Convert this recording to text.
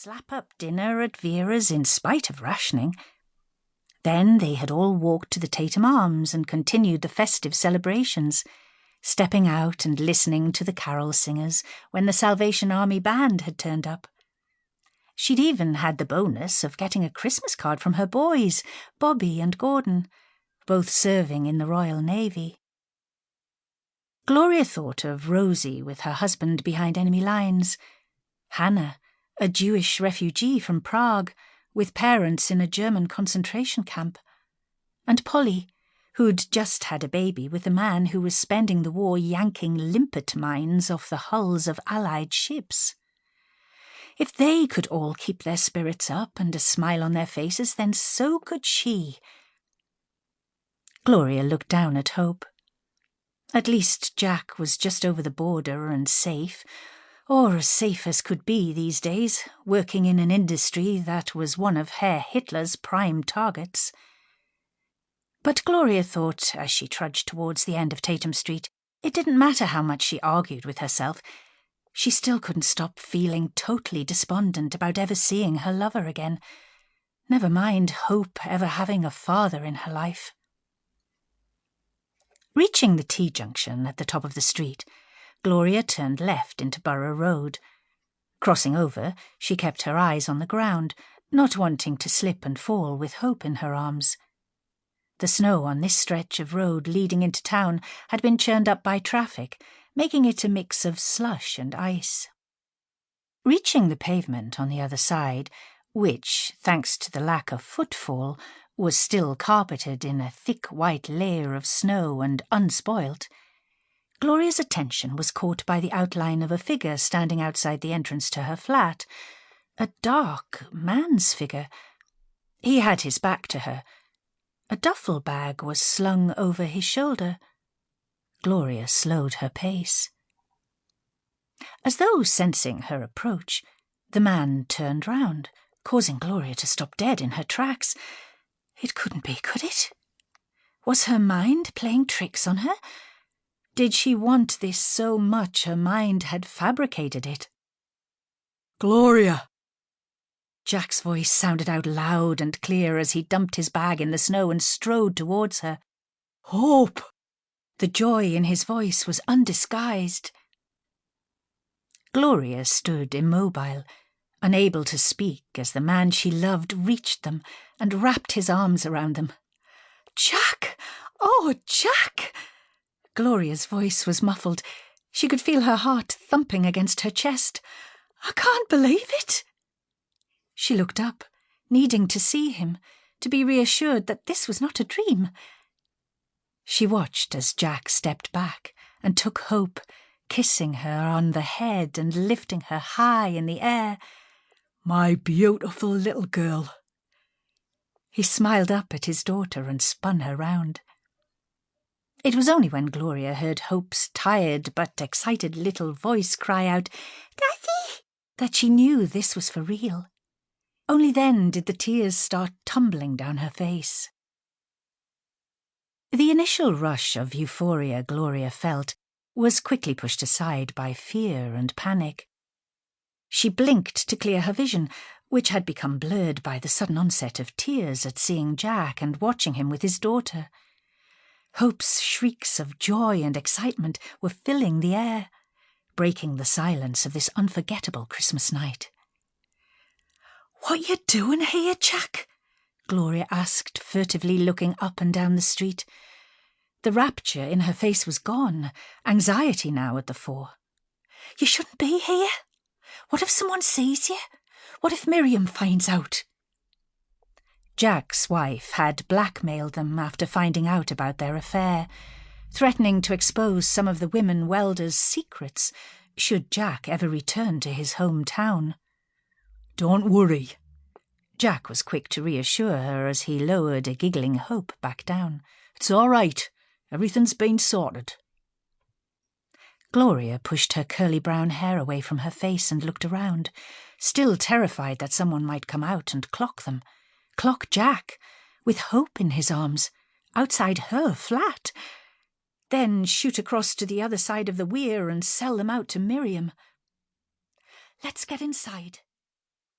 slap-up dinner at Vera's in spite of rationing. Then they had all walked to the Tatum Arms and continued the festive celebrations, stepping out and listening to the carol singers when the Salvation Army band had turned up. She'd even had the bonus of getting a Christmas card from her boys, Bobby and Gordon, both serving in the Royal Navy. Gloria thought of Rosie with her husband behind enemy lines, Hannah, a Jewish refugee from Prague, with parents in a German concentration camp, and Polly, who'd just had a baby with a man who was spending the war yanking limpet mines off the hulls of Allied ships. If they could all keep their spirits up and a smile on their faces, then so could she. Gloria looked down at Hope. At least Jack was just over the border and safe, or as safe as could be these days, working in an industry that was one of Herr Hitler's prime targets. But Gloria thought, as she trudged towards the end of Tatum Street, it didn't matter how much she argued with herself. She still couldn't stop feeling totally despondent about ever seeing her lover again, never mind Hope ever having a father in her life. Reaching the T-junction at the top of the street, Gloria turned left into Borough Road. Crossing over, she kept her eyes on the ground, not wanting to slip and fall with Hope in her arms. The snow on this stretch of road leading into town had been churned up by traffic, making it a mix of slush and ice. Reaching the pavement on the other side, which, thanks to the lack of footfall, was still carpeted in a thick white layer of snow and unspoilt, Gloria's attention was caught by the outline of a figure standing outside the entrance to her flat, a dark man's figure. He had his back to her. A duffel bag was slung over his shoulder. Gloria slowed her pace. As though sensing her approach, the man turned round, causing Gloria to stop dead in her tracks. It couldn't be, could it? Was her mind playing tricks on her? Did she want this so much her mind had fabricated it? Gloria! Jack's voice sounded out loud and clear as he dumped his bag in the snow and strode towards her. Hope! The joy in his voice was undisguised. Gloria stood immobile, unable to speak as the man she loved reached them and wrapped his arms around them. "Jack! Oh, Jack!" Gloria's voice was muffled. She could feel her heart thumping against her chest. "I can't believe it!" She looked up, needing to see him, to be reassured that this was not a dream. She watched as Jack stepped back and took Hope, kissing her on the head and lifting her high in the air. "My beautiful little girl." He smiled up at his daughter and spun her round. It was only when Gloria heard Hope's tired but excited little voice cry out, "Daddy!" that she knew this was for real. Only then did the tears start tumbling down her face. The initial rush of euphoria Gloria felt was quickly pushed aside by fear and panic. She blinked to clear her vision, which had become blurred by the sudden onset of tears at seeing Jack and watching him with his daughter. Hope's shrieks of joy and excitement were filling the air, breaking the silence of this unforgettable Christmas night. "What you doing here, Jack?" Gloria asked, furtively looking up and down the street. The rapture in her face was gone, anxiety now at the fore. "You shouldn't be here. What if someone sees you? What if Miriam finds out?" Jack's wife had blackmailed them after finding out about their affair, threatening to expose some of the women welders' secrets should Jack ever return to his hometown. "Don't worry." Jack was quick to reassure her as he lowered a giggling Hope back down. "It's all right. Everything's been sorted." Gloria pushed her curly brown hair away from her face and looked around, still terrified that someone might come out and clock them. Clock Jack, with Hope in his arms, outside her flat. Then shoot across to the other side of the weir and sell them out to Miriam. "Let's get inside,"